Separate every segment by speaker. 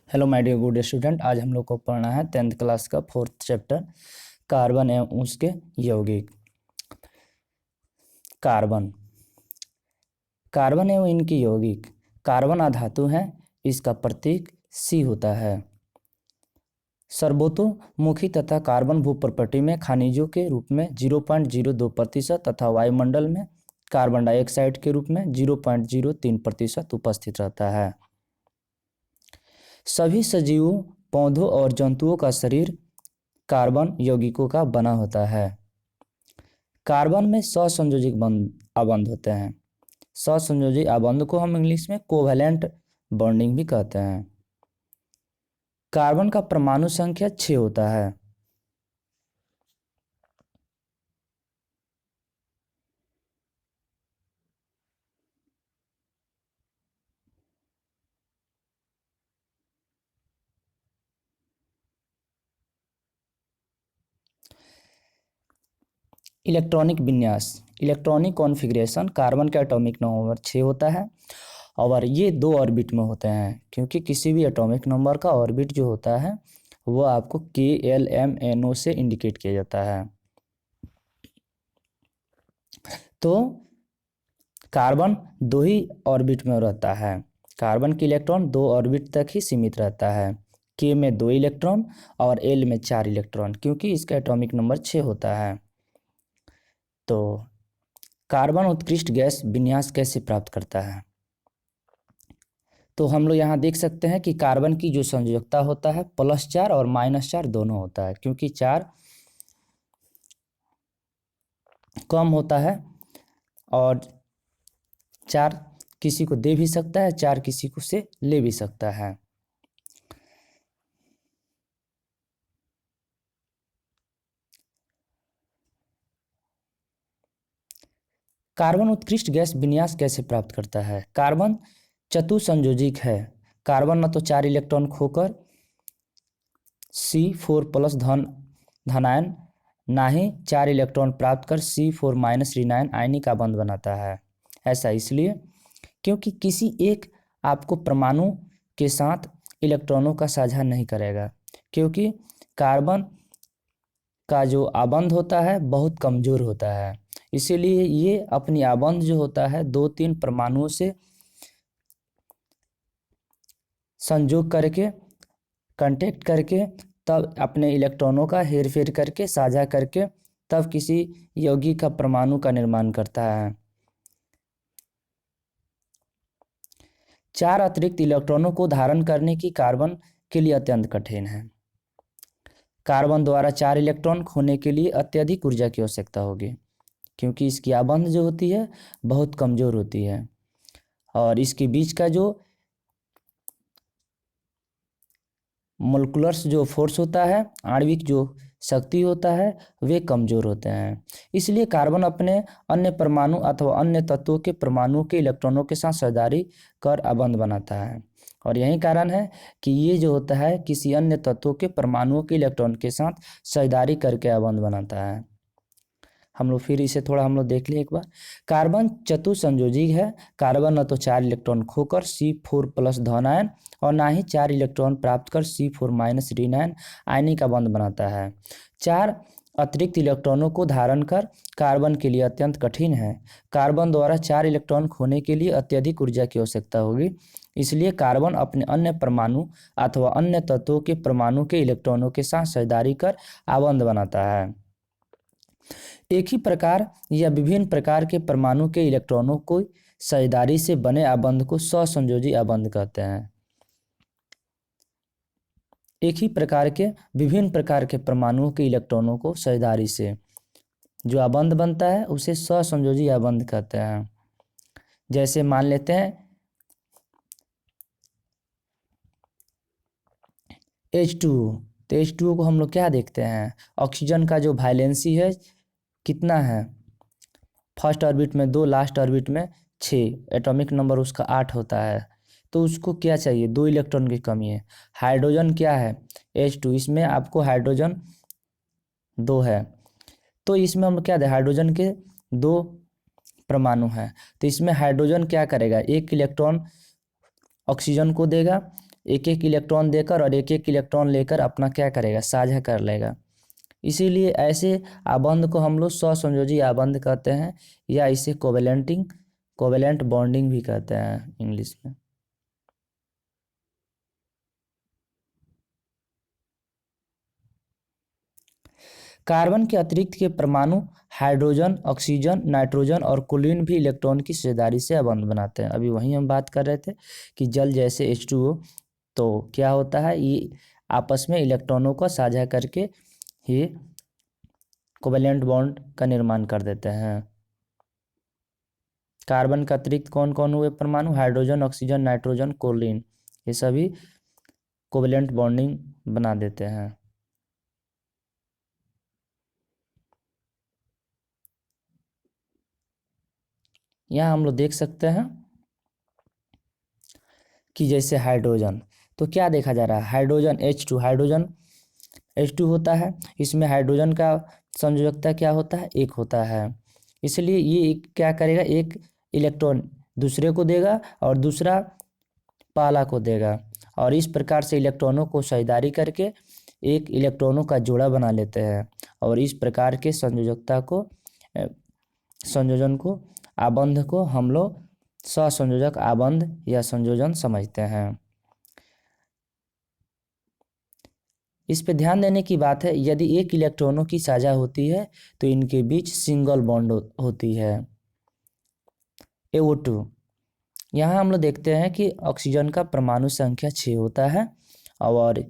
Speaker 1: Hello my dear good student. आज हम लोग को पढ़ना है 10th क्लास का 4th चैप्टर कार्बन एवं उसके यौगिक। कार्बन कार्बन एवं इनकी यौगिक। कार्बन अधातु है, इसका प्रतीक सी होता है। सर्वतोमुखी तथा कार्बन भू प्रॉपर्टी में खनिजों के रूप में 0.02% तथा वायुमंडल में कार्बन डाइऑक्साइड के रूप में 0.03% उपस्थित रहता है। सभी सजीवों, पौधों और जंतुओं का शरीर कार्बन यौगिकों का बना होता है। कार्बन में सहसंयोजी आबंध होते हैं। सहसंयोजी आबंध को हम इंग्लिश में कोवैलेंट बॉन्डिंग भी कहते हैं। कार्बन का परमाणु संख्या 6 होता है। इलेक्ट्रॉनिक विन्यास, इलेक्ट्रॉनिक कॉन्फ़िगरेशन, कार्बन का एटॉमिक नंबर 6 होता है और ये 2 ऑर्बिट में होते हैं, क्योंकि किसी भी एटॉमिक नंबर का ऑर्बिट जो होता है वो आपको KLMNO से इंडिकेट किया जाता है। तो कार्बन 2 ही ऑर्बिट में रहता है। कार्बन की इलेक्ट्रॉन 2 ऑर्बिट तक ही सीमित रहता है। K में 2 इलेक्ट्रॉन और L में 4 इलेक्ट्रॉन, क्योंकि इसका एटॉमिक नंबर 6 होता है। तो कार्बन उत्कृष्ट गैस विन्यास कैसे प्राप्त करता है? तो हम लोग यहाँ देख सकते हैं कि कार्बन की जो संयोजकता होता है +4 और -4 दोनों होता है, क्योंकि 4 कम होता है और 4 किसी को दे भी सकता है, 4 किसी को से ले भी सकता है। कार्बन उत्कृष्ट गैस विन्यास कैसे प्राप्त करता है? कार्बन चतुसंयोजिक है। कार्बन न तो 4 इलेक्ट्रॉन खोकर C4+ धनायन, ना ही 4 इलेक्ट्रॉन प्राप्त कर C4- ऋणायन आयनिक बंध बनाता है। ऐसा इसलिए क्योंकि किसी एक आपको परमाणु के साथ इलेक्ट्रॉनों का साझा नहीं करेगा, क्योंकि कार्बन का जो आबंध होता है बहुत कमज़ोर होता है। इसीलिए ये अपनी आबंध जो होता है 2-3 परमाणुओं से संयोग करके, कांटेक्ट करके, तब अपने इलेक्ट्रॉनों का हेर फेर करके, साझा करके, तब किसी यौगिक का परमाणु का निर्माण करता है। 4 अतिरिक्त इलेक्ट्रॉनों को धारण करने की कार्बन के लिए अत्यंत कठिन है। कार्बन द्वारा 4 इलेक्ट्रॉन खोने के लिए अत्यधिक ऊर्जा की आवश्यकता होगी, क्योंकि इसकी आबंध जो होती है बहुत कमज़ोर होती है और इसके बीच का जो मोलिकुलर्स जो फोर्स होता है, आणविक जो शक्ति होता है, वे कमज़ोर होते हैं। इसलिए कार्बन अपने अन्य परमाणु अथवा अन्य तत्वों के परमाणुओं के इलेक्ट्रॉनों के साथ साझेदारी कर आबंध बनाता है, और यही कारण है कि ये जो होता है किसी अन्य तत्वों के परमाणुओं के इलेक्ट्रॉन के साथ साझेदारी करके आबंध बनाता है। हम लोग फिर इसे थोड़ा हम लोग देख लें एक बार। कार्बन चतुसंयोजी है। कार्बन न तो 4 इलेक्ट्रॉन खोकर C4+ धनायन और ना ही 4 इलेक्ट्रॉन प्राप्त कर C4- ऋणायन आयनिक बंध बनाता है। 4 अतिरिक्त इलेक्ट्रॉनों को धारण कर कार्बन के लिए अत्यंत कठिन है। कार्बन द्वारा 4 इलेक्ट्रॉन खोने के लिए अत्यधिक ऊर्जा की आवश्यकता होगी। इसलिए कार्बन अपने अन्य परमाणु अथवा अन्य तत्वों के परमाणु के इलेक्ट्रॉनों के साथ साझेदारी कर आबंध बनाता है। एक ही प्रकार या विभिन्न प्रकार के परमाणु के इलेक्ट्रॉनों को साझेदारी से बने आबंध को सहसंयोजी आबंध कहते हैं। एक ही प्रकार के विभिन्न प्रकार के परमाणुओं के इलेक्ट्रॉनों को साझेदारी से जो आबंध बनता है उसे सहसंयोजी आबंध कहते हैं। जैसे मान लेते हैं H2O, तो H2O को हम लोग क्या देखते हैं, ऑक्सीजन का जो वैलेंसी है कितना है, फर्स्ट ऑर्बिट में 2, लास्ट ऑर्बिट में 6, एटॉमिक नंबर उसका 8 होता है। तो उसको क्या चाहिए, 2 इलेक्ट्रॉन की कमी है। हाइड्रोजन क्या है, H2, इसमें आपको हाइड्रोजन 2 है, तो इसमें हम क्या दे, हाइड्रोजन के 2 परमाणु हैं, तो इसमें हाइड्रोजन क्या करेगा, 1 इलेक्ट्रॉन ऑक्सीजन को देगा एक एक इलेक्ट्रॉन देकर और एक एक इलेक्ट्रॉन लेकर अपना क्या करेगा, साझा कर लेगा। इसीलिए ऐसे आबंध को हम लोग सहसंयोजी आबंध कहते हैं, या इसे कोवेलेंट बॉन्डिंग भी कहते हैं इंग्लिश में। कार्बन के अतिरिक्त के परमाणु हाइड्रोजन, ऑक्सीजन, नाइट्रोजन और क्लोरीन भी इलेक्ट्रॉन की साझेदारी से अबंध बनाते हैं। अभी वहीं हम बात कर रहे थे कि जल जैसे H2O, तो क्या होता है, ये आपस में इलेक्ट्रॉनों को साझा करके ये कोवेलेंट बॉन्ड का निर्माण कर देते हैं। कार्बन का अतिरिक्त कौन कौन हुए परमाणु, हाइड्रोजन, ऑक्सीजन, नाइट्रोजन, क्लोरीन, ये सभी कोवेलेंट बॉन्डिंग बना देते हैं। यहाँ हम लोग देख सकते हैं कि जैसे हाइड्रोजन, तो क्या देखा जा रहा है, हाइड्रोजन H2 होता है। इसमें हाइड्रोजन का संयोजकता क्या होता है, एक होता है। इसलिए ये क्या करेगा, एक इलेक्ट्रॉन दूसरे को देगा और दूसरा पहला को देगा, और इस प्रकार से इलेक्ट्रॉनों को साझेदारी करके एक इलेक्ट्रॉनों का जोड़ा बना लेते हैं। और इस प्रकार के संयोजन को आबंध को हम लोग सहसंयोजक आबंध या संयोजन समझते हैं। इस पे ध्यान देने की बात है, यदि एक इलेक्ट्रॉनों की साझा होती है तो इनके बीच सिंगल बॉन्ड होती है, AO2। यहाँ हम लोग देखते हैं कि ऑक्सीजन का परमाणु संख्या 6 होता है और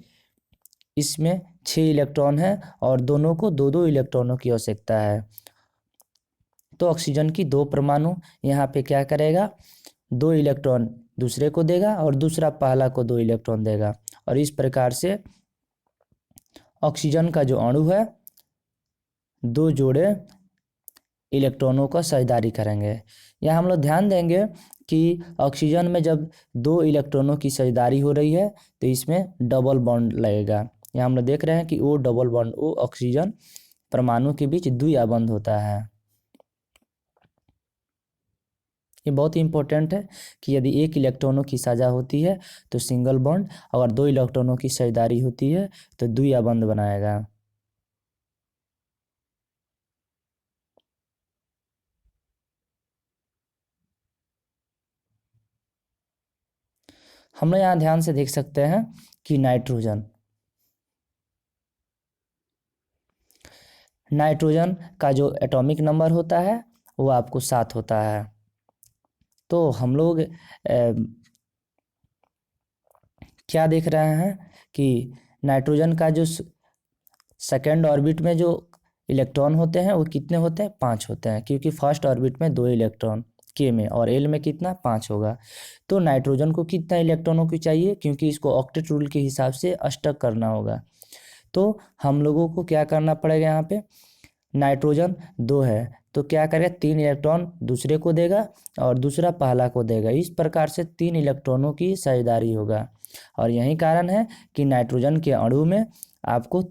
Speaker 1: इसमें 6 इलेक्ट्रॉन है और दोनों को दो दो इलेक्ट्रॉनों की आवश्यकता है। तो ऑक्सीजन की 2 परमाणु यहाँ पे क्या करेगा, 2 इलेक्ट्रॉन दूसरे को देगा और दूसरा पहला को 2 इलेक्ट्रॉन देगा, और इस प्रकार से ऑक्सीजन का जो अणु है 2 जोड़े इलेक्ट्रॉनों का साझेदारी करेंगे। यहाँ हम लोग ध्यान देंगे कि ऑक्सीजन में जब 2 इलेक्ट्रॉनों की साझेदारी हो रही है तो इसमें डबल बॉन्ड लगेगा। यहाँ हम लोग देख रहे हैं कि O double bond O oxygen परमाणु के बीच द्विआबंध होता है। ये बहुत ही इंपॉर्टेंट है कि यदि एक इलेक्ट्रॉनों की साझा होती है तो सिंगल बॉन्ड, अगर 2 इलेक्ट्रॉनों की साझेदारी होती है तो द्विआबंध बनाएगा। हम लोग यहाँ ध्यान से देख सकते हैं कि नाइट्रोजन का जो एटॉमिक नंबर होता है वो आपको 7 होता है। तो हम लोग क्या देख रहे हैं कि नाइट्रोजन का जो सेकेंड ऑर्बिट में जो इलेक्ट्रॉन होते हैं वो कितने होते हैं, 5 होते हैं, क्योंकि फर्स्ट ऑर्बिट में 2 इलेक्ट्रॉन K में, और L में कितना, 5 होगा। तो नाइट्रोजन को कितना इलेक्ट्रॉनों की चाहिए, क्योंकि इसको ऑक्टेट रूल के हिसाब से अष्टक करना होगा। तो हम लोगों को क्या करना पड़ेगा, यहाँ पे नाइट्रोजन 2 है तो क्या करेगा, 3 इलेक्ट्रॉन दूसरे को देगा और दूसरा पहला को देगा। इस प्रकार से 3 इलेक्ट्रॉनों की साझेदारी होगा, और यही कारण है कि नाइट्रोजन के अणु में आपको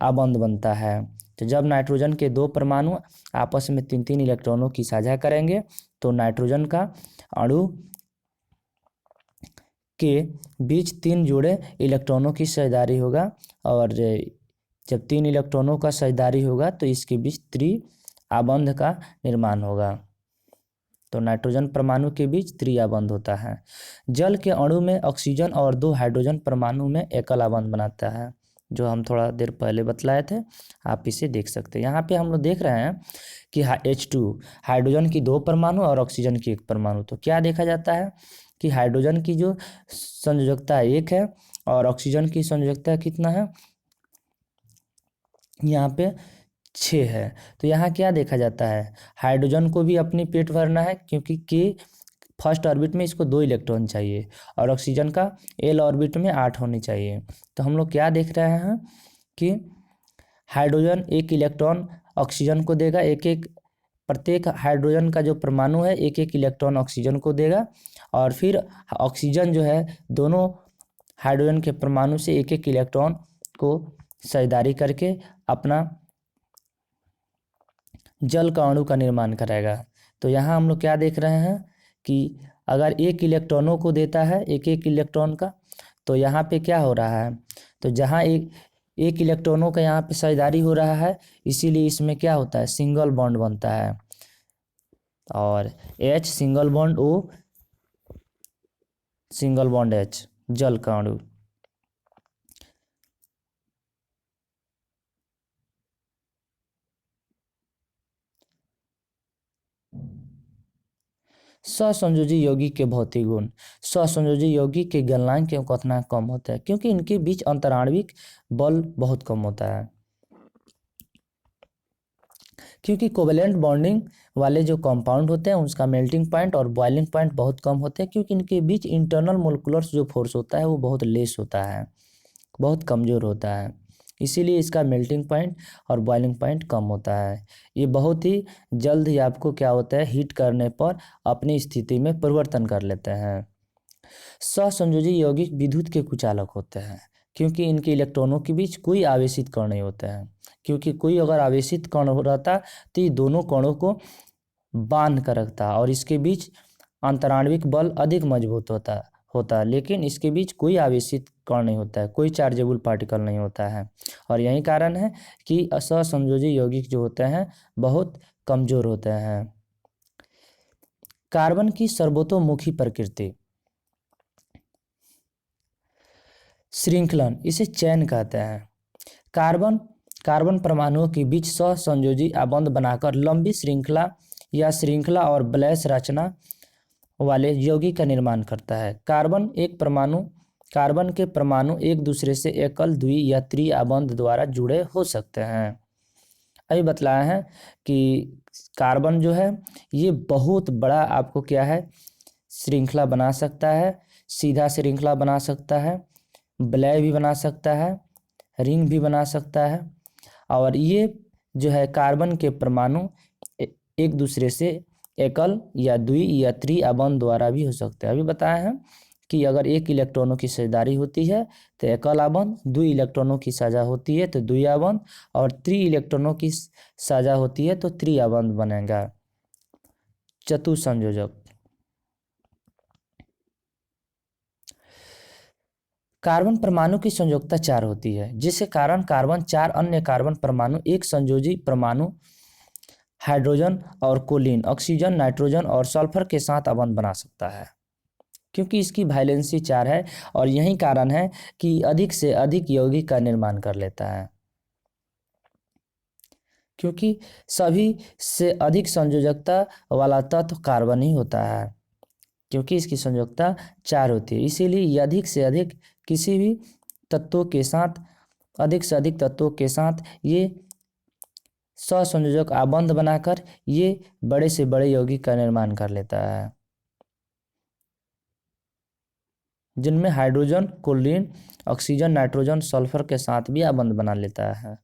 Speaker 1: आबंध बनता है। तो जब नाइट्रोजन के 2 परमाणु आपस में 3-3 इलेक्ट्रॉनों की साझा करेंगे तो नाइट्रोजन का अणु के बीच 3 जोड़े इलेक्ट्रॉनों की साझेदारी होगा, और जब 3 इलेक्ट्रॉनों का साझेदारी होगा तो इसके बीच आबंध का निर्माण होगा। तो नाइट्रोजन परमाणु के त्रि आबंध होता है। जल के अणु में ऑक्सीजन और 2 हाइड्रोजन परमाणु में एकल आबंध बनाता है, जो हम थोड़ा देर पहले बतलाए थे, आप इसे देख सकते हैं। यहाँ पे हम लोग देख रहे हैं कि H2 हाइड्रोजन की 2 परमाणु और ऑक्सीजन की 1 परमाणु। तो क्या देखा जाता है कि हाइड्रोजन की जो संयोजकता 1 है और ऑक्सीजन की संयोजकता कितना है, यहाँ पे 6 है। तो यहाँ क्या देखा जाता है, हाइड्रोजन को भी अपनी पेट भरना है, क्योंकि K फर्स्ट ऑर्बिट में इसको 2 इलेक्ट्रॉन चाहिए और ऑक्सीजन का L ऑर्बिट में 8 होनी चाहिए। तो हम लोग क्या देख रहे हैं कि हाइड्रोजन 1 इलेक्ट्रॉन ऑक्सीजन को देगा, प्रत्येक हाइड्रोजन का जो परमाणु है 1-1 इलेक्ट्रॉन ऑक्सीजन को देगा, और फिर ऑक्सीजन जो है दोनों हाइड्रोजन के परमाणु से 1-1 इलेक्ट्रॉन को साझेदारी करके अपना जल का अणु का निर्माण करेगा। तो यहाँ हम लोग क्या देख रहे हैं कि अगर एक इलेक्ट्रॉनों को देता है, एक एक इलेक्ट्रॉन का, तो यहाँ पे क्या हो रहा है, तो जहाँ एक इलेक्ट्रॉनों का यहाँ पे साझेदारी हो रहा है, इसीलिए इसमें क्या होता है, सिंगल बॉन्ड बनता है। और H single bond O single bond H, जल का अणु। सहसंयोजी यौगिक के भौतिक गुण। सहसंयोजी यौगिक के गलनांक एवं क्वथनांक कम होता है क्योंकि इनके बीच अंतराण्विक बल बहुत कम होता है। क्योंकि कोवेलेंट बॉन्डिंग वाले जो कंपाउंड होते हैं उसका मेल्टिंग पॉइंट और बॉइलिंग पॉइंट बहुत कम होते हैं, क्योंकि इनके बीच इंटरनल मोलिकुलर जो फोर्स होता है वो बहुत लेस होता है, बहुत कमज़ोर होता है, इसीलिए इसका मेल्टिंग पॉइंट और बॉइलिंग पॉइंट कम होता है। ये बहुत ही जल्द ही आपको क्या होता है, हीट करने पर अपनी स्थिति में परिवर्तन कर लेते हैं। सहसंयोजी यौगिक विद्युत के कुचालक होते हैं क्योंकि इनके इलेक्ट्रॉनों के बीच कोई आवेशित कण नहीं होते हैं, क्योंकि कोई अगर आवेशित कण रहता तो ये दोनों कणों को बांध कर रखता और इसके बीच अंतराण्विक बल अधिक मजबूत होता है, लेकिन इसके बीच कोई आवेशित कण नहीं होता है, कोई चार्जेबल पार्टिकल नहीं होता है। और यही कारण है कि असहसंयोजी यौगिक जो होते हैं बहुत कमजोर होते हैं। कार्बन की सर्वतोमुखी प्रकृति। श्रृंखलन, इसे चैन कहते हैं। कार्बन परमाणुओं के बीच सहसंयोजी आबंध बनाकर लंबी श्रृंखला या श्रृंखला और वलय रचना वाले यौगिक का निर्माण करता है। कार्बन के परमाणु एक दूसरे से एकल, द्वि या त्रि आबंध द्वारा जुड़े हो सकते हैं। अभी बतलाया है कि कार्बन जो है ये बहुत बड़ा आपको क्या है, श्रृंखला बना सकता है, सीधा श्रृंखला बना सकता है, वलय भी बना सकता है, रिंग भी बना सकता है। और ये जो है कार्बन के परमाणु एक दूसरे से एकल या द्वि या त्रि आबंध द्वारा भी हो सकते हैं। अभी बताया है कि अगर एक इलेक्ट्रॉनों की साझेदारी होती है तो एकल आबंध, द्वि इलेक्ट्रॉनों की साझा होती है तो द्वि आबंध, और त्रि इलेक्ट्रॉनों की साझा होती है तो त्रि आबंध बनेगा। चतुसंयोजक। कार्बन परमाणु की संयोजकता 4 होती है, जिसके कारण कार्बन 4 अन्य कार्बन परमाणु एक संयोजी परमाणु हाइड्रोजन और कोलिन, ऑक्सीजन, नाइट्रोजन और सल्फर के साथ आबंध बना सकता है, क्योंकि इसकी वैलेंसी 4 है। और यही कारण है कि अधिक से अधिक यौगिक का निर्माण कर लेता है, क्योंकि सभी से अधिक संयोजकता वाला तत्व कार्बन ही होता है, क्योंकि इसकी संयोजकता 4 होती है। इसीलिए अधिक से अधिक किसी भी तत्वों के साथ, अधिक से अधिक तत्वों के साथ ये सहसंयोजक आबंध बनाकर ये बड़े से बड़े यौगिक का निर्माण कर लेता है, जिनमें hydrogen, chlorine, oxygen, nitrogen, sulphur के साथ भी आबंध बना लेता है।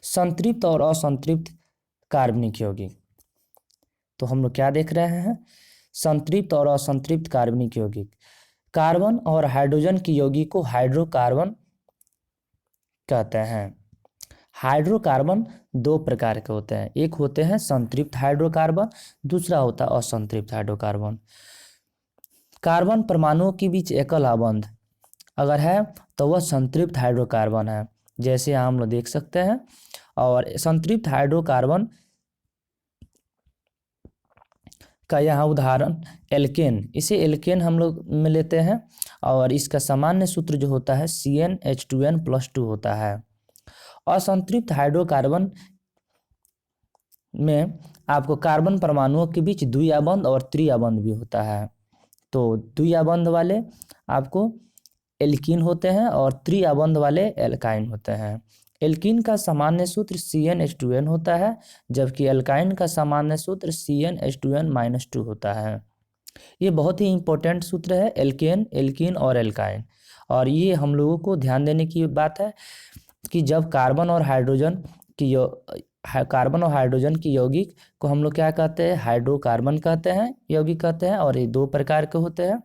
Speaker 1: संतृप्त और असंतृप्त कार्बनिक यौगिक। तो हम लोग क्या देख रहे हैं, संतृप्त और असंतृप्त कार्बनिक यौगिक। कार्बन और हाइड्रोजन की यौगिक को हाइड्रोकार्बन कहते हैं। हाइड्रोकार्बन 2 प्रकार के होते हैं, एक होते हैं संतृप्त हाइड्रोकार्बन, दूसरा होता है असंतृप्त हाइड्रोकार्बन। कार्बन परमाणुओं के बीच एकल आबंध अगर है तो वह संतृप्त हाइड्रोकार्बन है, जैसे हम लोग देख सकते हैं। और संतृप्त हाइड्रोकार्बन का यहाँ उदाहरण एल्केन, इसे एल्केन हम लोग में लेते हैं, और इसका सामान्य सूत्र जो होता है CnH2n+2 होता है। असंतृप्त हाइड्रोकार्बन में आपको कार्बन परमाणुओं के बीच द्विआबंध और त्रिआबंध भी होता है। तो द्विआबंध वाले आपको एल्कीन होते हैं और त्रिआबंध वाले एल्काइन होते हैं। एल्कीन का सामान्य सूत्र CnH2n होता है, जबकि एल्काइन का सामान्य सूत्र CnH2n-2 होता है। ये बहुत ही इंपॉर्टेंट सूत्र है, एल्कीन और एल्काइन। और ये हम लोगों को ध्यान देने की बात है कि जब कार्बन और हाइड्रोजन की यौगिक को हम लोग क्या कहते हैं, हाइड्रोकार्बन कहते हैं, यौगिक कहते हैं। और ये 2 प्रकार के होते हैं,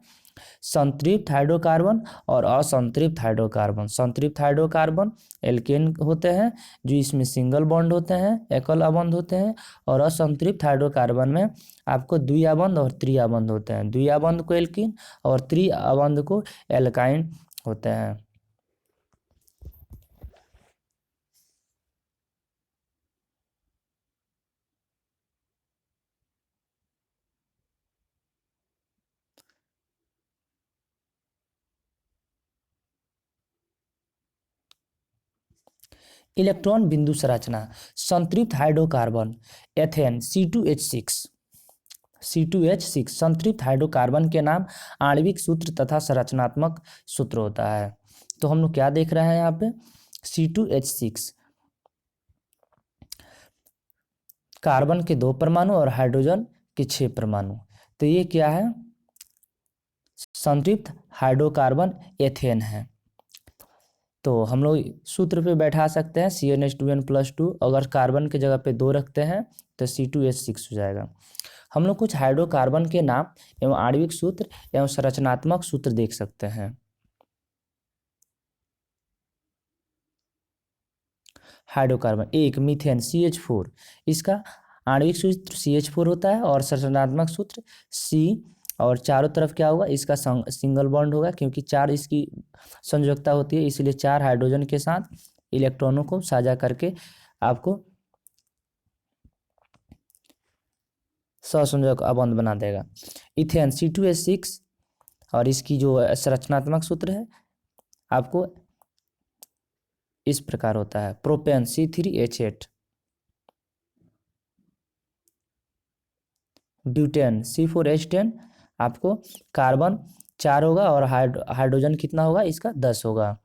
Speaker 1: संतृप्त हाइड्रोकार्बन और असंतृप्त हाइड्रोकार्बन। संतृप्त हाइड्रोकार्बन एल्केन होते हैं जो इसमें सिंगल बॉन्ड होते हैं, एकल आबंध होते हैं, और असंतृप्त हाइड्रोकार्बन में आपको द्विआबंध और त्रिआबंध होते हैं। द्विआबंध को एल्कीन और त्रिआबंध को एल्काइन होते हैं। इलेक्ट्रॉन बिंदु संरचना। संतृप्त हाइड्रोकार्बन एथेन C2H6 संतृप्त हाइड्रोकार्बन के नाम आणविक सूत्र तथा संरचनात्मक सूत्र होता है। तो हम लोग क्या देख रहे हैं यहाँ पे, C2H6 कार्बन के 2 परमाणु और हाइड्रोजन के 6 परमाणु। तो ये क्या है, संतृप्त हाइड्रोकार्बन एथेन है। तो हम लोग सूत्र पे बैठा सकते हैं CnH2n+2, अगर कार्बन की जगह पे 2 रखते हैं तो C2H6 हो जाएगा। हम लोग कुछ हाइड्रोकार्बन के नाम एवं आणविक सूत्र एवं संरचनात्मक सूत्र देख सकते हैं। हाइड्रोकार्बन 1 मीथेन CH4, इसका आणविक सूत्र CH4 होता है और संरचनात्मक सूत्र C, और चारों तरफ क्या होगा, इसका सिंगल बॉन्ड होगा क्योंकि 4 इसकी संयोजकता होती है, इसलिए 4 हाइड्रोजन के साथ इलेक्ट्रॉनों को साझा करके आपको सहसंयोजक आबंध बना देगा। इथेन C2H6 और इसकी जो संरचनात्मक सूत्र है आपको इस प्रकार होता है। प्रोपेन C3H8, ब्यूटेन C4H10, आपको कार्बन 4 होगा और हाइड्रोजन कितना होगा, इसका 10 होगा,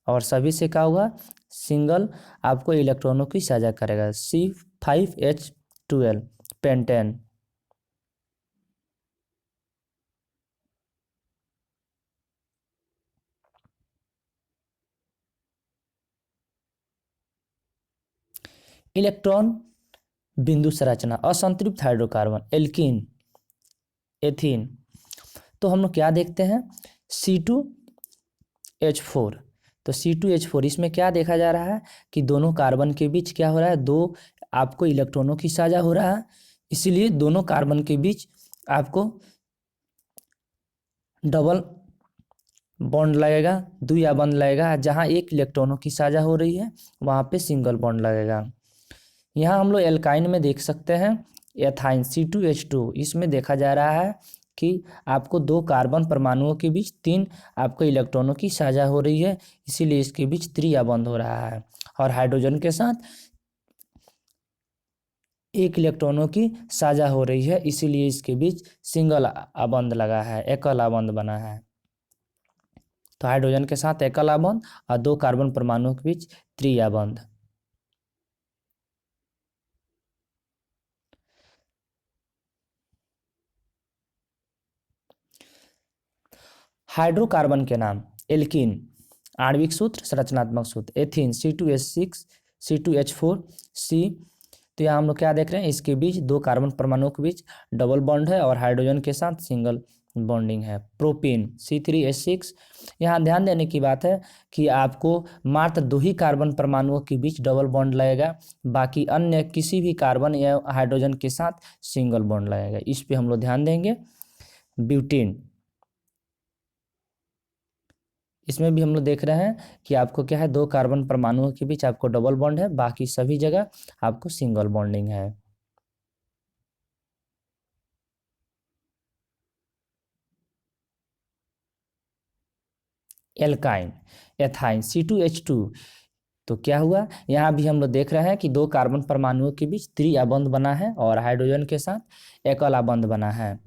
Speaker 1: और सभी से क्या होगा, सिंगल आपको इलेक्ट्रॉनों की साझा करेगा। C5H12 pentane. इलेक्ट्रॉन बिंदु संरचना। असंतृप्त हाइड्रोकार्बन एल्कीन एथीन। तो हम लोग क्या देखते हैं, C2H4। तो C2H4 इसमें क्या देखा जा रहा है कि दोनों कार्बन के बीच क्या हो रहा है, 2 आपको इलेक्ट्रॉनों की साझा हो रहा है, इसलिए दोनों कार्बन के बीच आपको डबल बॉन्ड लगेगा, द्विआबंध लगेगा। जहाँ एक इलेक्ट्रॉनों की साझा हो रही है वहाँ पे सिंगल बॉन्ड लगेगा। यहाँ हम लोग एल्काइन में देख सकते हैं एथाइन C2H2, इसमें देखा जा रहा है कि आपको 2 कार्बन परमाणुओं के बीच 3 आपको इलेक्ट्रॉनों की साझा हो रही है, इसीलिए इसके बीच त्रिआबंध हो रहा है, और हाइड्रोजन के साथ 1 इलेक्ट्रॉनों की साझा हो रही है, इसीलिए इसके बीच सिंगल आबंध लगा है, एकल आबंध बना है। तो हाइड्रोजन के साथ एकल आबंध और 2 कार्बन परमाणुओं के बीच त्रिआबंध। हाइड्रोकार्बन के नाम एल्कीन, आणविक सूत्र संरचनात्मक सूत्र एथीन C2H6 C2H4 C। तो यहाँ हम लोग क्या देख रहे हैं, इसके बीच 2 कार्बन परमाणुओं के बीच डबल बॉन्ड है और हाइड्रोजन के साथ सिंगल बॉन्डिंग है। प्रोपीन C3H6, यहाँ ध्यान देने की बात है कि आपको मात्र 2 ही कार्बन परमाणुओं के बीच डबल बॉन्ड लगेगा, बाकी अन्य किसी भी कार्बन या हाइड्रोजन के साथ सिंगल बॉन्ड लगेगा, इस पे हम लोग ध्यान देंगे। ब्यूटेन, इसमें भी हम लोग देख रहे हैं कि आपको क्या है, 2 कार्बन परमाणुओं के बीच आपको डबल बॉन्ड है, बाकी सभी जगह आपको सिंगल बॉन्डिंग है। Alkyne ethyne C2H2। तो क्या हुआ, यहाँ भी हम लोग देख रहे हैं कि 2 कार्बन परमाणुओं के बीच त्रिआबंध बना है और हाइड्रोजन के साथ एकल आबंध बना है।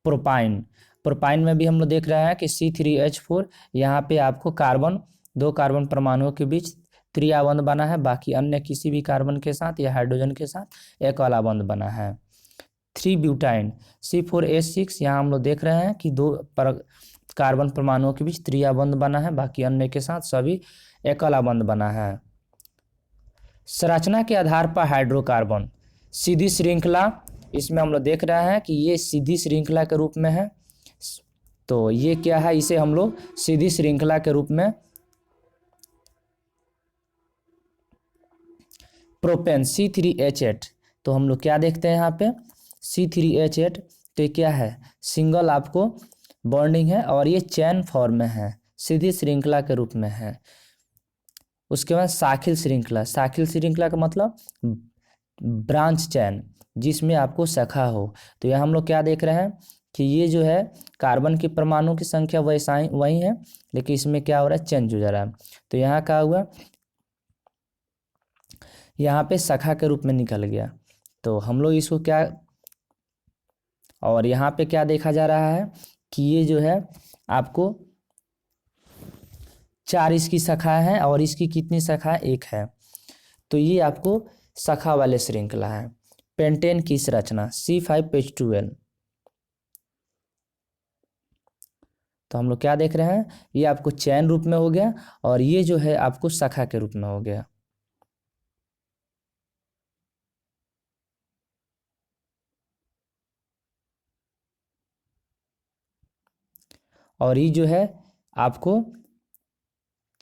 Speaker 1: प्रोपाइन, प्रोपाइन में भी हम लोग देख रहे हैं कि C3H4, यहाँ पे आपको 2 कार्बन परमाणुओं के बीच त्रिआबंध बना है, बाकी अन्य किसी भी कार्बन के साथ या हाइड्रोजन के साथ एकल आबंध बना है। 3 ब्यूटाइन C4H6, यहाँ हम लोग देख रहे हैं कि 2 कार्बन परमाणुओं के बीच त्रिआबंध बना है, बाकी अन्य के साथ सभी एकल आबंध बना है। संरचना के आधार पर हाइड्रोकार्बन सीधी श्रृंखला, इसमें हम लोग देख रहे हैं कि ये सीधी श्रृंखला के रूप में है। तो ये क्या है, इसे हम लोग सीधी श्रृंखला के रूप में प्रोपेन C3H8। तो हम लोग क्या देखते हैं यहाँ पे C3H8, तो ये क्या है, सिंगल आपको बॉन्डिंग है और ये चैन फॉर्म में है, सीधी श्रृंखला के रूप में है। उसके बाद शाखिल श्रृंखला, शाखिल श्रृंखला का मतलब ब्रांच चैन, जिसमें आपको शाखा हो। तो यहाँ हम लोग क्या देख रहे हैं कि ये जो है कार्बन की परमाणु की संख्या वैसा ही वही है, लेकिन इसमें क्या हो रहा है, चेंज हो जा रहा है। तो यहाँ क्या हुआ, यहाँ पे शाखा के रूप में निकल गया। तो हम लोग इसको क्या, और यहाँ पे क्या देखा जा रहा है कि ये जो है आपको 4 इसकी शाखा है और इसकी कितनी शाखा है, 1 है। तो ये आपको शाखा वाले श्रृंखला है। पेंटेन की संरचना C5H12। तो हम लोग क्या देख रहे हैं, ये आपको चैन रूप में हो गया और ये जो है आपको शाखा के रूप में हो गया। और ये जो है आपको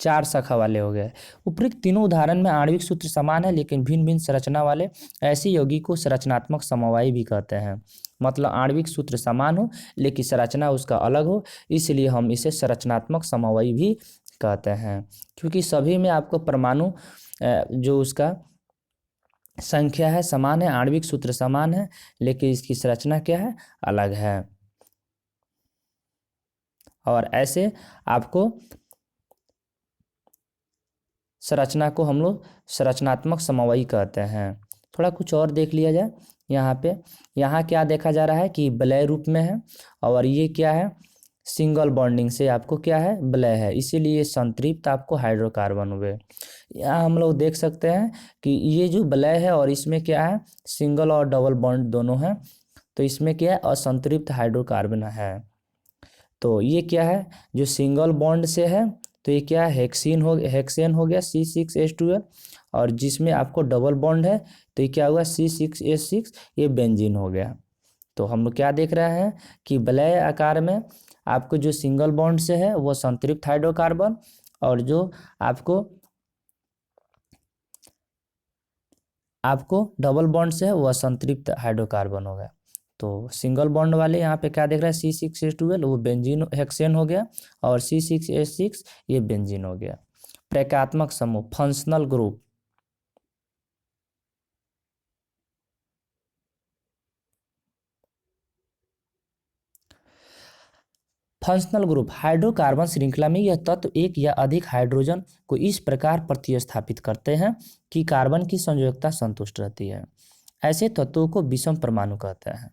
Speaker 1: 4 शाखा वाले हो गए। उपरोक्त तीनों उदाहरण में आणविक सूत्र समान है लेकिन भिन्न भिन्न संरचना वाले ऐसी यौगिक को संरचनात्मक समवायी भी कहते हैं। मतलब आणविक सूत्र समान हो लेकिन संरचना उसका अलग हो, इसलिए हम इसे संरचनात्मक समवायी भी कहते हैं। क्योंकि सभी में आपको परमाणु जो उसका संख्या है समान है, आणविक सूत्र समान है, लेकिन इसकी संरचना क्या है, अलग है। और ऐसे आपको संरचना को हम लोग संरचनात्मक समवायी कहते हैं। थोड़ा कुछ और देख लिया जाए यहाँ पे। यहाँ क्या देखा जा रहा है कि विलय रूप में है और ये क्या है, सिंगल बॉन्डिंग से आपको क्या है, विलय है, इसीलिए संतृप्त आपको हाइड्रोकार्बन हुए। यहाँ हम लोग देख सकते हैं कि ये जो विलय है और इसमें क्या है, सिंगल और डबल बॉन्ड दोनों हैं, तो इसमें क्या है, असंतृप्त हाइड्रोकार्बन है। तो ये क्या है, जो सिंगल बॉन्ड से है, तो ये क्या है, हेक्सेन हो गया C6H12। और जिसमें आपको डबल बॉन्ड है तो ये क्या हुआ, C6H6, ये बेंजीन हो गया। तो हम लोग क्या देख रहे हैं कि वलय आकार में आपको जो सिंगल बॉन्ड से है वो संतृप्त हाइड्रोकार्बन, और जो आपको डबल बॉन्ड से है वो असंतृप्त हाइड्रोकार्बन होगा। तो सिंगल बॉन्ड वाले यहाँ पे क्या देख रहा है, C6H12 वो बेंजीन हेक्सेन हो गया और C6H6 ये बेंजीन हो गया। प्रकात्मक समूह, functional group. Functional group, hydrocarbon श्रृंखला में यह तत्व एक या अधिक हाइड्रोजन को इस प्रकार प्रतिस्थापित करते हैं कि कार्बन की संयोजकता संतुष्ट रहती है। ऐसे तत्वों को विषम परमाणु कहते हैं।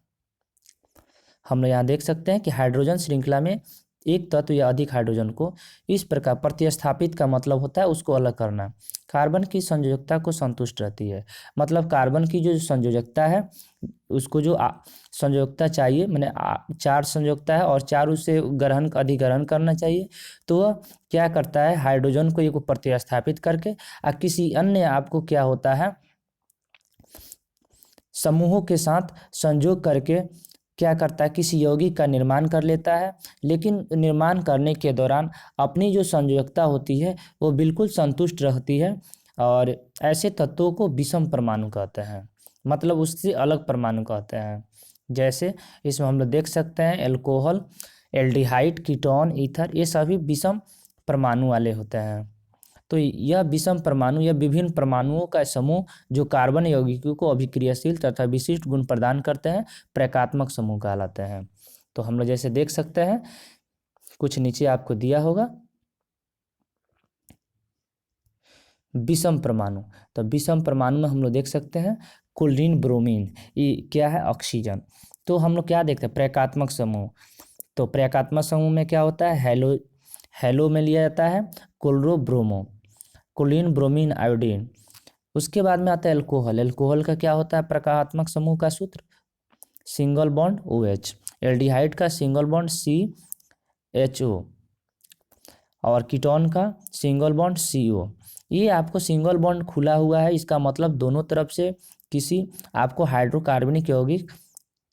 Speaker 1: हम लोग यहाँ देख सकते हैं कि हाइड्रोजन श्रृंखला में एक तत्व या अधिक हाइड्रोजन को इस प्रकार प्रतिस्थापित का मतलब होता है उसको अलग करना। कार्बन की संयोजकता को संतुष्ट रहती है, मतलब कार्बन की जो संयोजकता है उसको जो संयोजकता चाहिए, मैंने 4 संयोजकता है और 4 उससे ग्रहण अधिग्रहण करना चाहिए, तो वह क्या करता है, हाइड्रोजन को एक प्रतिस्थापित करके और किसी अन्य आपको क्या होता है, समूहों के साथ संयोग करके क्या करता है, किसी यौगिक का निर्माण कर लेता है। लेकिन निर्माण करने के दौरान अपनी जो संयोजकता होती है वो बिल्कुल संतुष्ट रहती है, और ऐसे तत्वों को विषम परमाणु कहते हैं, मतलब उससे अलग परमाणु कहते हैं। जैसे इसमें हम लोग देख सकते हैं एल्कोहल, एल्डिहाइड, कीटोन, ईथर, ये सभी विषम परमाणु वाले होते हैं। तो यह विषम परमाणु या विभिन्न परमाणुओं का समूह जो कार्बन यौगिकों को अभिक्रियाशील तथा विशिष्ट गुण प्रदान करते हैं प्रकात्मक समूह कहलाते हैं। तो हम लोग जैसे देख सकते हैं, कुछ नीचे आपको दिया होगा विषम परमाणु। तो विषम परमाणु में हम लोग देख सकते हैं क्लोरीन, ब्रोमीन, ये क्या है, ऑक्सीजन। तो हम लोग क्या देखते हैं, प्रकात्मक समूह। तो प्रकात्मक समूह में क्या होता है, हेलो में लिया जाता है chloro, bromo, chlorine, bromine, iodine. उसके बाद में आता है एल्कोहल। एल्कोहल का क्या होता है प्रकारात्मक समूह का सूत्र, सिंगल बॉन्ड OH। एल्डिहाइड का सिंगल बॉन्ड CHO और कीटोन का सिंगल बॉन्ड CO। ये आपको सिंगल बॉन्ड खुला हुआ है, इसका मतलब दोनों तरफ से किसी आपको हाइड्रोकार्बनिक यौगिक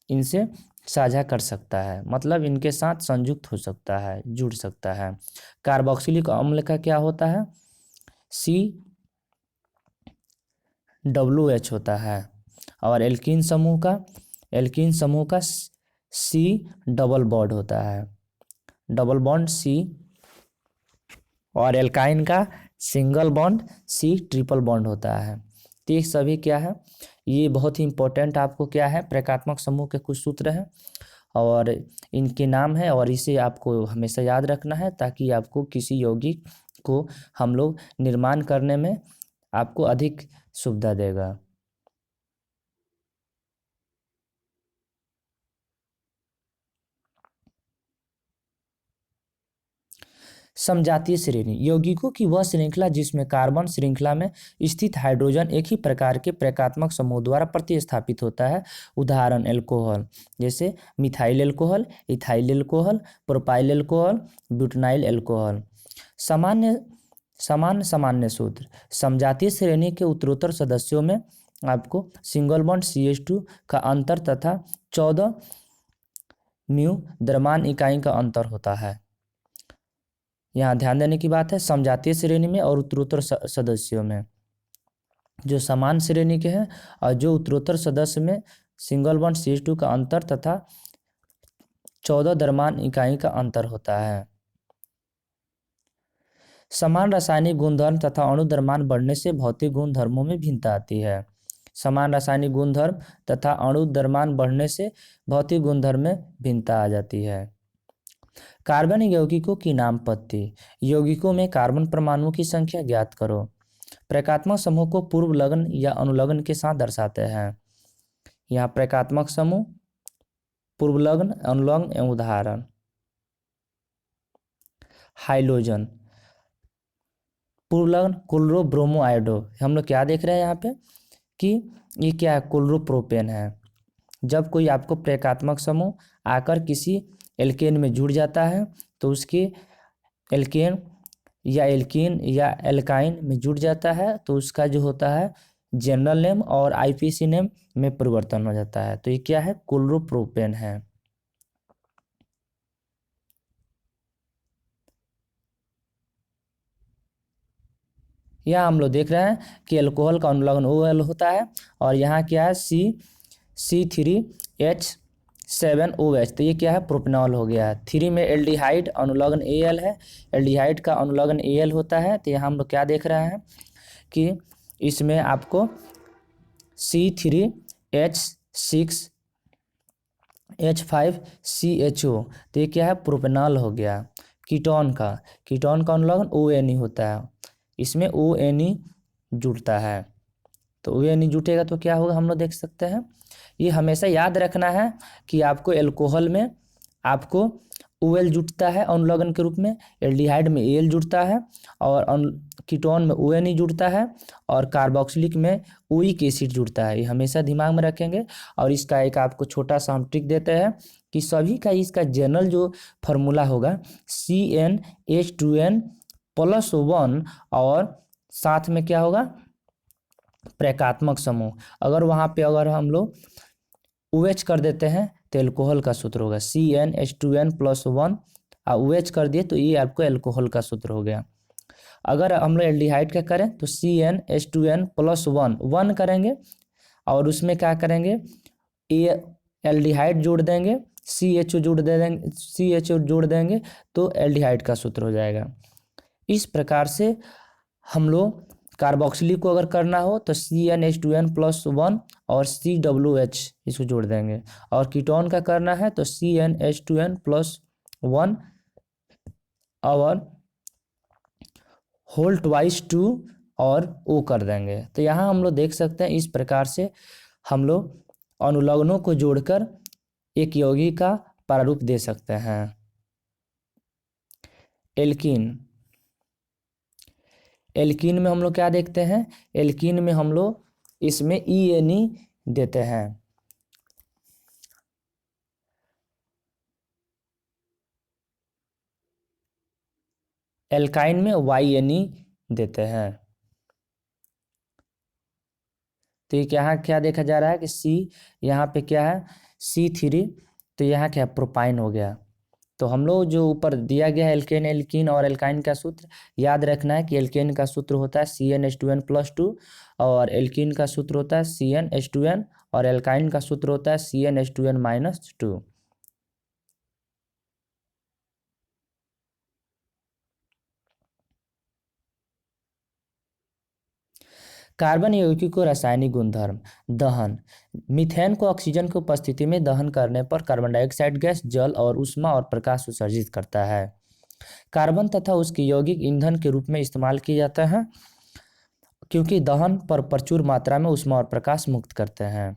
Speaker 1: इनसे साझा कर सकता है, मतलब इनके साथ संयुक्त हो सकता है, जुड़ सकता है। कार्बोक्सिलिक अम्ल का क्या होता है? COOH होता है। और एल्कीन समूह का C डबल बॉन्ड होता है, डबल बॉन्ड C। और एल्काइन का single bond C triple bond होता है। तो ये सभी क्या है, ये बहुत ही इंपॉर्टेंट आपको क्या है, प्रकात्मक समूह के कुछ सूत्र हैं और इनके नाम है, और इसे आपको हमेशा याद रखना है ताकि आपको किसी यौगिक को हम लोग निर्माण करने में आपको अधिक सुविधा देगा। समजातीय श्रेणी यौगिकों की वह श्रृंखला जिसमें कार्बन श्रृंखला में स्थित हाइड्रोजन एक ही प्रकार के प्रकात्मक समूह द्वारा प्रतिस्थापित होता है। उदाहरण एल्कोहल, जैसे methyl alcohol, ethyl alcohol, propyl alcohol, butyl alcohol. सामान्य सामान्य सामान्य सूत्र समजातीय श्रेणी के उत्तरोत्तर सदस्यों में आपको सिंगल बॉन्ड CH2 का अंतर तथा 14 म्यू द्रव्यमान इकाई का अंतर होता है। यहाँ ध्यान देने की बात है, समजातीय श्रेणी में और उत्तरोत्तर सदस्यों में जो समान श्रेणी के हैं और जो उत्तरोत्तर सदस्य में सिंगल बॉन्ड CH2 का अंतर तथा 14 द्रव्यमान इकाई का अंतर होता है। समान रासायनिक गुणधर्म तथा अणु द्रव्यमान बढ़ने से भौतिक गुणधर्मों में भिन्नता आती है। समान रासायनिक गुणधर्म तथा अणु द्रव्यमान बढ़ने से भौतिक गुणधर्म में भिन्नता आ जाती है। कार्बन यौगिकों की नामपत्ति यौगिकों में कार्बन परमाणुओं की संख्या ज्ञात करो। प्रकात्मक समूह को पूर्व लग्न या अनुलग्न के साथ दर्शाते हैं। यहाँ प्रकात्मक समूह, पूर्व लग्न, अनुलग्न एवं उदाहरण। हाइलोजन, पूर्व लग्न क्लोरो ब्रोमो आयोडो। हम लोग क्या देख रहे हैं यहाँ पे कि ये क्या है, क्लोरोप्रोपेन है। जब कोई आपको प्रकात्मक समूह आकर किसी एल्केन में जुड़ जाता है तो उसके एल्केन या एल्काइन में जुड़ जाता है तो उसका जो होता है जनरल नेम और IPC नेम में परिवर्तन हो जाता है। तो ये क्या है, क्लोरोप्रोपेन है। यहाँ हम लोग देख रहे हैं कि अल्कोहल का अनुलग्न OL होता है और यहाँ क्या है C3H7OH। तो ये क्या है, प्रोपेनॉल हो गया है। 3 में एल्डिहाइड अनुलग्न AL है, एल्डिहाइड का अनुलग्न AL होता है। तो यहाँ हम लोग क्या देख रहे हैं कि इसमें आपको C3H6H5CHO। तो ये क्या है, प्रोपेनॉल हो गया। कीटोन का अनुलग्न ONE होता है, इसमें ONE जुड़ता है। तो ONE जुटेगा तो क्या होगा, हम लोग देख सकते हैं। ये हमेशा याद रखना है कि आपको एल्कोहल में आपको OL जुटता है अनुलग्न के रूप में, एल्डिहाइड में AL जुड़ता है और कीटोन में ONE जुड़ता है और कार्बोक्सिलिक में ओइक एसिड जुड़ता है। ये हमेशा दिमाग में रखेंगे। और इसका एक आपको छोटा सा हम ट्रिक देते हैं कि सभी का इसका जनरल जो फार्मूला होगा CnH2n+1 और साथ में क्या होगा, प्रकात्मक समूह। अगर वहाँ पे अगर हम लोग OH कर देते हैं तो एल्कोहल का सूत्र होगा CnH2n+1 और OH कर दिए तो ये आपको एल्कोहल का सूत्र हो गया। अगर हम लोग एल्डिहाइड का करें तो CnH2n+1 1 करेंगे और उसमें क्या करेंगे, एल्डिहाइड जोड़ देंगे, CHO जोड़ देंगे तो एल्डिहाइड का सूत्र हो जाएगा। इस प्रकार से हम लोग कार्बोक्सिलिक को अगर करना हो तो CnH2n+1 और COOH इसको जोड़ देंगे, और कीटोन का करना है तो CnH2n+1 और होल ट्वाइस 2 और O कर देंगे। तो यहाँ हम लोग देख सकते हैं इस प्रकार से हम लोग अनुलग्नों को जोड़कर एक यौगिक का प्रारूप दे सकते हैं। एल्कीन में हम लोग क्या देखते हैं, एल्कीन में हम लोग इसमें ENE देते हैं। एल्काइन में YNE देते हैं। तो ये यहाँ क्या देखा जा रहा है कि C यहाँ पे क्या है C3, तो यहाँ क्या है, प्रोपाइन हो गया। तो हम लोग जो ऊपर दिया गया है एल्केन एल्कीन और एल्काइन का सूत्र याद रखना है कि एल्केन का सूत्र होता है CnH2n+2 और एल्कीन का सूत्र होता है CnH2n और एल्काइन का सूत्र होता है CnH2n-2। कार्बन यौगिक को रासायनिक गुणधर्म। दहन। मीथेन को ऑक्सीजन की उपस्थिति में दहन करने पर कार्बन डाइऑक्साइड गैस जल और ऊष्मा और प्रकाश उत्सर्जित करता है। कार्बन तथा उसके यौगिक ईंधन के रूप में इस्तेमाल किए जाते हैं क्योंकि दहन पर प्रचुर मात्रा में ऊष्मा और प्रकाश मुक्त करते हैं।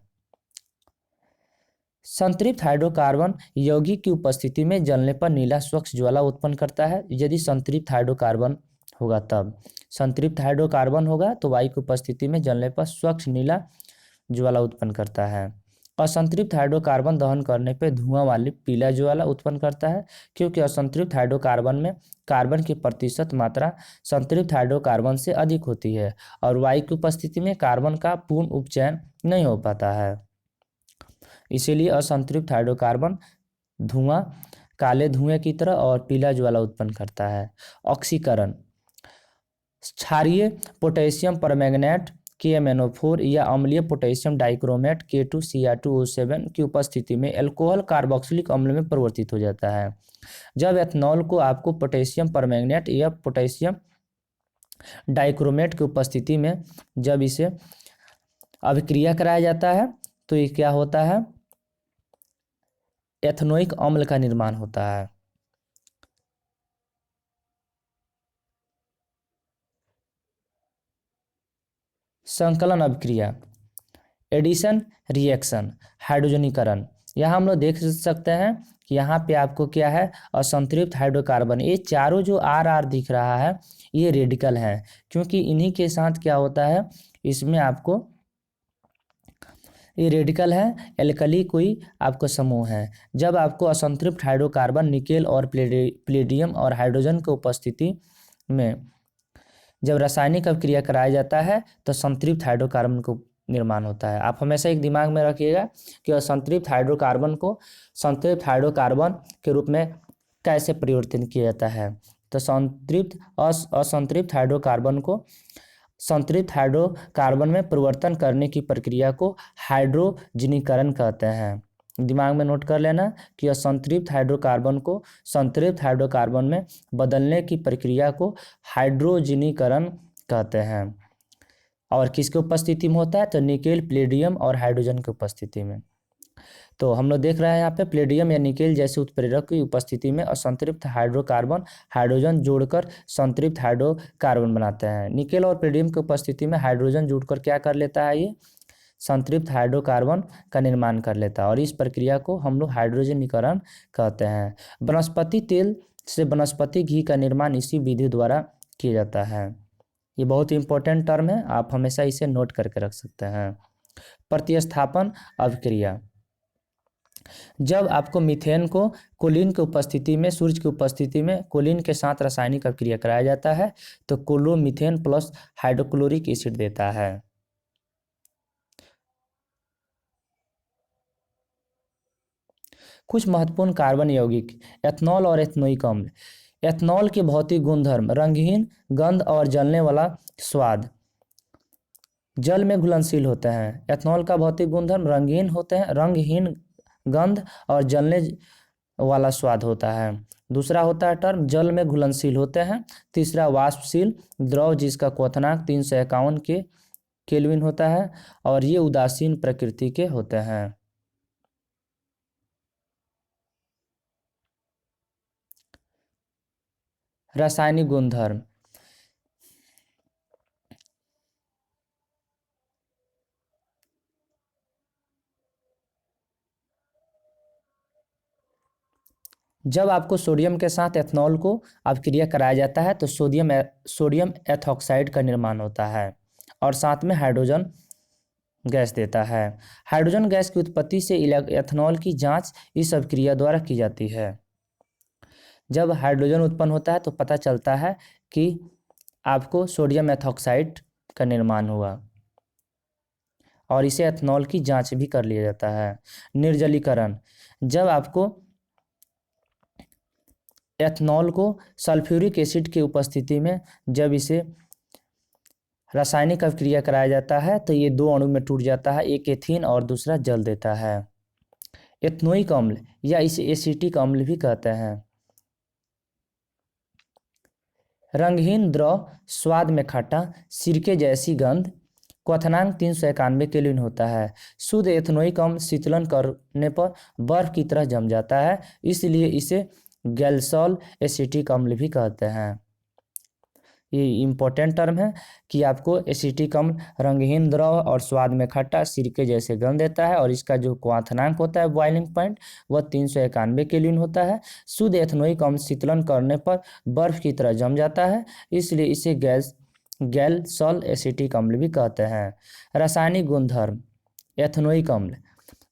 Speaker 1: संतृप्त हाइड्रोकार्बन यौगिक की उपस्थिति में जलने पर नीला स्वच्छ ज्वाला उत्पन्न करता है यदि संतृप्त हाइड्रोकार्बन होगा तब। संतृप्त हाइड्रोकार्बन होगा तो वायु की उपस्थिति में जलने पर स्वच्छ नीला ज्वाला उत्पन्न करता है। असंतृप्त हाइड्रोकार्बन दहन करने पर धुआं वाली पीला ज्वाला उत्पन्न करता है क्योंकि असंतृप्त हाइड्रोकार्बन में कार्बन की प्रतिशत मात्रा संतृप्त हाइड्रोकार्बन से अधिक होती है और वायु की उपस्थिति में कार्बन का पूर्ण उपचयन नहीं हो पाता है। इसीलिए असंतृप्त हाइड्रोकार्बन धुआं काले धुएं की तरह और पीला ज्वाला उत्पन्न करता है। ऑक्सीकरण। क्षारीय पोटेशियम परमैंगनेट KMnO4 या अम्लीय पोटेशियम डाइक्रोमेट K2Cr2O7 की उपस्थिति में अल्कोहल कार्बोक्सिलिक अम्ल में परिवर्तित हो जाता है। जब एथनॉल को आपको पोटेशियम परमैंगनेट या पोटेशियम डाइक्रोमेट की उपस्थिति में जब इसे अभिक्रिया कराया जाता है तो ये क्या होता है, एथनोइक अम्ल का निर्माण होता है। संकलन अभिक्रिया। Addition reaction. हाइड्रोजनीकरण। यहाँ हम लोग देख सकते हैं कि यहाँ पे आपको क्या है, असंतृप्त हाइड्रोकार्बन, ये चारों जो आर दिख रहा है ये रेडिकल है क्योंकि इन्हीं के साथ क्या होता है, इसमें आपको ये रेडिकल है, एल्कली कोई आपको समूह है। जब आपको असंतृप्त हाइड्रोकार्बन निकेल और प्लेडियम और हाइड्रोजन की उपस्थिति में जब रासायनिक अभिक्रिया कराया जाता है तो संतृप्त हाइड्रोकार्बन को निर्माण होता है। आप हमेशा एक दिमाग में रखिएगा कि असंतृप्त हाइड्रोकार्बन को संतृप्त हाइड्रोकार्बन के रूप में कैसे परिवर्तन किया जाता है। तो असंतृप्त हाइड्रोकार्बन को संतृप्त हाइड्रोकार्बन में परिवर्तन करने की प्रक्रिया को हाइड्रोजनीकरण कहते हैं। दिमाग में नोट कर लेना कि असंतृप्त हाइड्रोकार्बन को संतृप्त हाइड्रोकार्बन में बदलने की प्रक्रिया को हाइड्रोजनीकरण कहते हैं। और किसकी उपस्थिति में होता है, तो निकेल, प्लेडियम और हाइड्रोजन की उपस्थिति में। तो हम लोग देख रहे हैं यहाँ पे प्लेडियम या निकेल जैसे उत्प्रेरक की उपस्थिति में असंतृप्त हाइड्रोकार्बन हाइड्रोजन जोड़कर संतृप्त हाइड्रोकार्बन बनाते हैं। निकेल और प्लेडियम की उपस्थिति में हाइड्रोजन जुड़कर क्या कर लेता है, ये संतृप्त हाइड्रोकार्बन का निर्माण कर लेता है और इस प्रक्रिया को हम लोग हाइड्रोजनीकरण कहते हैं। वनस्पति तेल से वनस्पति घी का निर्माण इसी विधि द्वारा किया जाता है। ये बहुत ही इंपॉर्टेंट टर्म है, आप हमेशा इसे नोट करके रख सकते हैं। प्रतिस्थापन अभिक्रिया। जब आपको मीथेन को कोलिन की उपस्थिति में, सूर्य की उपस्थिति में कोलिन के साथ रासायनिक अभिक्रिया कराया जाता है तो क्लोरोमीथेन प्लस हाइड्रोक्लोरिक एसिड देता है। कुछ महत्वपूर्ण कार्बन यौगिक। एथनॉल और एथनोइक अम्ल। एथनॉल के भौतिक गुणधर्म रंगहीन गंध और जलने वाला स्वाद, जल में घुलनशील होते हैं। एथनॉल का भौतिक गुणधर्म रंगीन होते हैं, रंगहीन गंध और जलने वाला स्वाद होता है। दूसरा होता है टर्म जल में घुलनशील होते हैं। तीसरा वाष्पशील द्रव जिसका क्वथनांक 351 के केल्विन होता है और ये उदासीन प्रकृति के होते हैं। रासायनिक गुणधर्म। जब आपको सोडियम के साथ एथनॉल को अभिक्रिया कराया जाता है तो सोडियम एथॉक्साइड का निर्माण होता है और साथ में हाइड्रोजन गैस देता है। हाइड्रोजन गैस की उत्पत्ति से एथनॉल की जांच इस अभिक्रिया द्वारा की जाती है। जब हाइड्रोजन उत्पन्न होता है तो पता चलता है कि आपको सोडियम एथॉक्साइड का निर्माण हुआ और इसे एथनॉल की जांच भी कर लिया जाता है। निर्जलीकरण, जब आपको एथनॉल को सल्फ्यूरिक एसिड की उपस्थिति में जब इसे रासायनिक अभिक्रिया कराया जाता है तो ये दो अणु में टूट जाता है, एक एथीन और दूसरा जल देता है। एथनोइक अम्ल या इसे एसिटिक अम्ल भी कहते हैं। रंगहीन द्रव, स्वाद में खट्टा, सिरके जैसी गंध, क्वथनांक 391 केल्विन होता है। शुद्ध एथनोइक अम्ल शीतलन करने पर बर्फ की तरह जम जाता है, इसलिए इसे गैल्सॉल एसिटिक अम्ल भी कहते हैं। ये इम्पोर्टेंट टर्म है कि आपको एसिटिक अम्ल रंगहीन द्रव और स्वाद में खट्टा, सिरके जैसे गंध देता है और इसका जो क्वथनांक होता है बॉइलिंग पॉइंट वह 391 केल्विन होता है। शुद्ध एथनोइक अम्ल शीतलन करने पर बर्फ की तरह जम जाता है, इसलिए इसे गैल्सॉल एसिटिक अम्ल भी कहते हैं। रासायनिक गुणधर्म, एथनोइक अम्ल,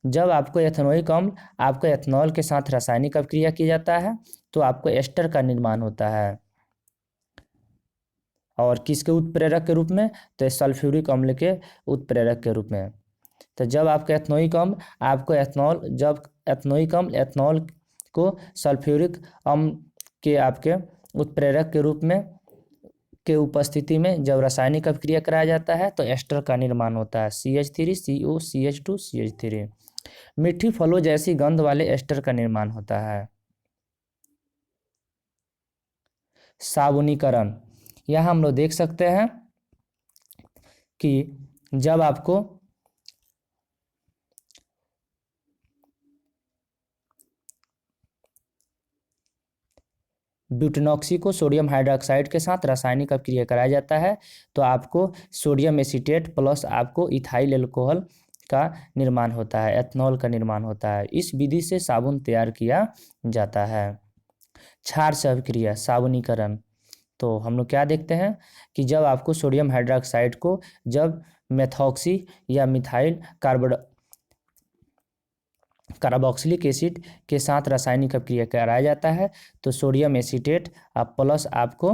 Speaker 1: जब आपको एथनोइक अम्ल आपको एथनॉल के साथ रासायनिक अभिक्रिया किया जाता है तो आपको एस्टर का निर्माण होता है, और किसके उत्प्रेरक के रूप में, तो सल्फ्यूरिक अम्ल के उत्प्रेरक के रूप में। तो जब आपका एथनोइक अम्ल आपको एथनॉल, जब एथनोइक अम्ल एथनॉल को सल्फ्यूरिक अम्ल के आपके उत्प्रेरक के रूप में के उपस्थिति में जब रासायनिक अभिक्रिया कराया जाता है तो एस्टर का निर्माण होता है, CH3COCH2CH3। मीठी फलों जैसी गंध वाले एस्टर का निर्माण होता है। साबुनीकरण, यह हम लोग देख सकते हैं कि जब आपको ब्यूटेनॉक्सी को सोडियम हाइड्रोक्साइड के साथ रासायनिक अभिक्रिया कराया जाता है तो आपको सोडियम एसीटेट प्लस आपको इथाइल एल्कोहल का निर्माण होता है, एथनॉल का निर्माण होता है। इस विधि से साबुन तैयार किया जाता है। क्षार से अभिक्रिया, साबुनीकरण, तो हम लोग क्या देखते हैं कि जब आपको सोडियम हाइड्रोक्साइड को जब मेथॉक्सी या मिथाइल कार्बोक्सिलिक एसिड के साथ रासायनिक अभिक्रिया कराया जाता है तो सोडियम एसीटेट प्लस आपको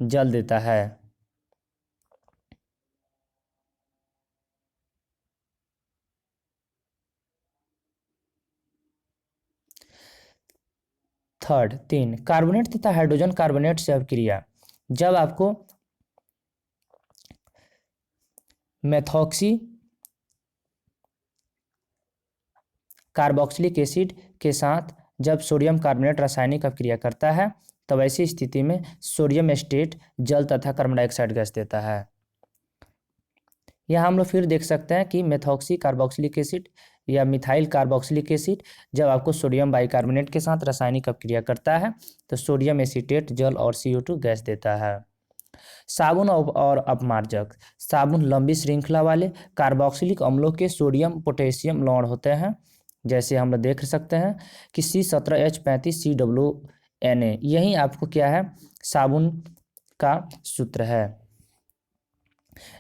Speaker 1: जल देता है। थर्ड, 3, कार्बोनेट तथा हाइड्रोजन कार्बोनेट से अभिक्रिया, जब आपको मेथॉक्सी कार्बोक्सिलिक एसिड के साथ जब सोडियम कार्बोनेट रासायनिक अभिक्रिया करता है तब ऐसी स्थिति में सोडियम एस्टेट जल तथा कार्बन डाइऑक्साइड गैस देता है। यहाँ हम लोग फिर देख सकते हैं कि मेथॉक्सी कार्बोक्सिलिक एसिड या मिथाइल कार्बोक्सिलिक एसिड जब आपको सोडियम बाइकार्बोनेट के साथ रासायनिक अभिक्रिया करता है तो सोडियम एसीटेट जल और CO2 गैस देता है। साबुन और अपमार्जक, साबुन लंबी श्रृंखला वाले कार्बोक्सिलिक अम्लों के सोडियम पोटेशियम लवण होते हैं, जैसे हम लोग देख सकते हैं कि C17H35COONA, यही आपको क्या है, साबुन का सूत्र है।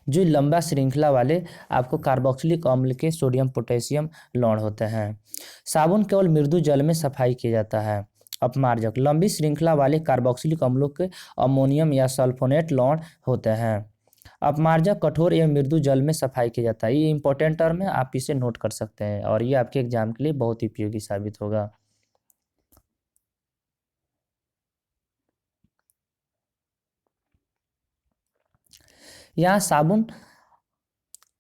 Speaker 1: जो लंबा श्रृंखला वाले आपको कार्बोक्सिलिक अम्ल के सोडियम पोटेशियम लवण होते हैं। साबुन केवल मृदु जल में सफाई किया जाता है। अपमार्जक, लंबी श्रृंखला वाले कार्बोक्सिलिक अम्लों के अमोनियम या सल्फोनेट लवण होते हैं। अपमार्जक कठोर एवं मृदु जल में सफाई किया जाता है। ये इंपॉर्टेंट टर्म है, आप इसे नोट कर सकते हैं और ये आपके एग्जाम के लिए बहुत उपयोगी साबित होगा। यहाँ साबुन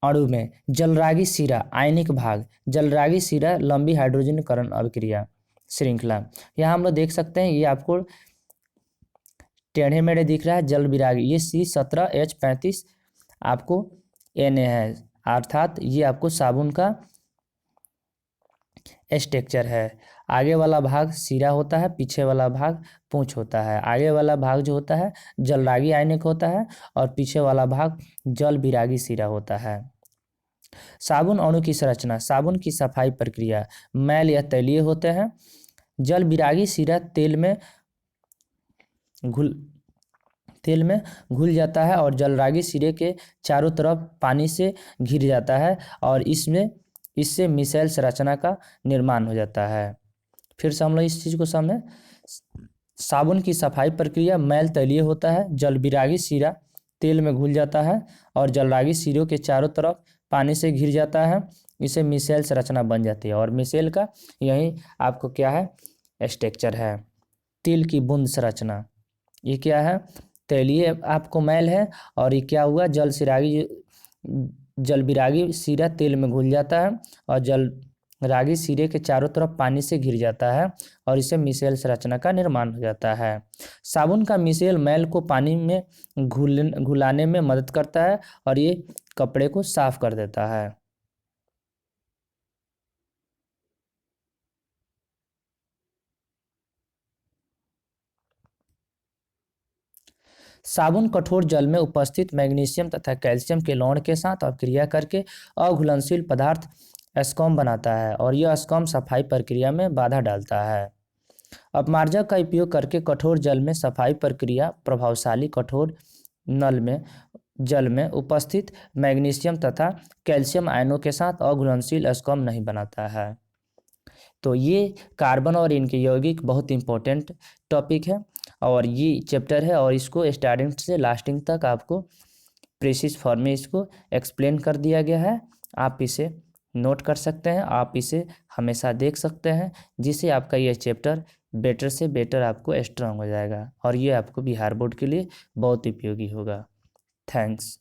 Speaker 1: अणु में जलरागी शिरा आयनिक भाग, जलरागी शिरा लंबी हाइड्रोजनीकरण अभिक्रिया श्रृंखला, यहाँ हम लोग देख सकते हैं, ये आपको टेढ़े मेढ़े दिख रहा है जल विरागी, ये C17H35 आपको Na है, अर्थात ये आपको साबुन का स्ट्रक्चर है। आगे वाला भाग शिरा होता है, पीछे वाला भाग पूंछ होता है। आगे वाला भाग जो होता है जलरागी आयनिक होता है और पीछे वाला भाग जल विरागी शिरा होता है। साबुन अणु की संरचना, साबुन की सफाई प्रक्रिया, मैल या तैलीय होते हैं। जल विरागी शिरा तेल में घुल जाता है और जलरागी शिरे के चारों तरफ पानी से घिर जाता है और इससे मिसेल संरचना का निर्माण हो जाता है। फिर से हम लोग इस चीज़ को समझें। साबुन की सफाई प्रक्रिया, मैल तैलीय होता है, जल विरागी शिरा तेल में घुल जाता है और जलरागी सिरों के चारों तरफ पानी से घिर जाता है। इसे मिसेल संरचना बन जाती है और मिसेल का यही आपको क्या है, स्ट्रक्चर है। तिल की बूंद संरचना, ये क्या है, तैलीय आपको मैल है और ये क्या हुआ, जल विरागी सिरा तेल में घुल जाता है और जल रागी सिरे के चारों तरफ पानी से घिर जाता है और इससे मिसेल संरचना का निर्माण हो जाता है। साबुन का मिसेल मैल को पानी में घुलाने में मदद करता है और ये कपड़े को साफ कर देता है। साबुन कठोर जल में उपस्थित मैग्नीशियम तथा कैल्शियम के लवण के साथ अभिक्रिया करके अघुलनशील पदार्थ एस्कॉम बनाता है और यह एस्कॉम सफाई प्रक्रिया में बाधा डालता है। अपमार्जक का उपयोग करके कठोर जल में सफाई प्रक्रिया प्रभावशाली कठोर नल में जल में उपस्थित मैग्नीशियम तथा कैल्शियम आयनों के साथ अघुलनशील एस्कॉम नहीं बनाता है। तो ये कार्बन और इनके यौगिक बहुत इंपॉर्टेंट टॉपिक है और ये चैप्टर है और इसको स्टार्टिंग से लास्टिंग तक आपको प्रेसिस फॉर्म में इसको एक्सप्लेन कर दिया गया है। आप इसे नोट कर सकते हैं, आप इसे हमेशा देख सकते हैं, जिससे आपका यह चैप्टर बेटर से बेटर आपको स्ट्रांग हो जाएगा और ये आपको बिहार बोर्ड के लिए बहुत उपयोगी होगा। थैंक्स।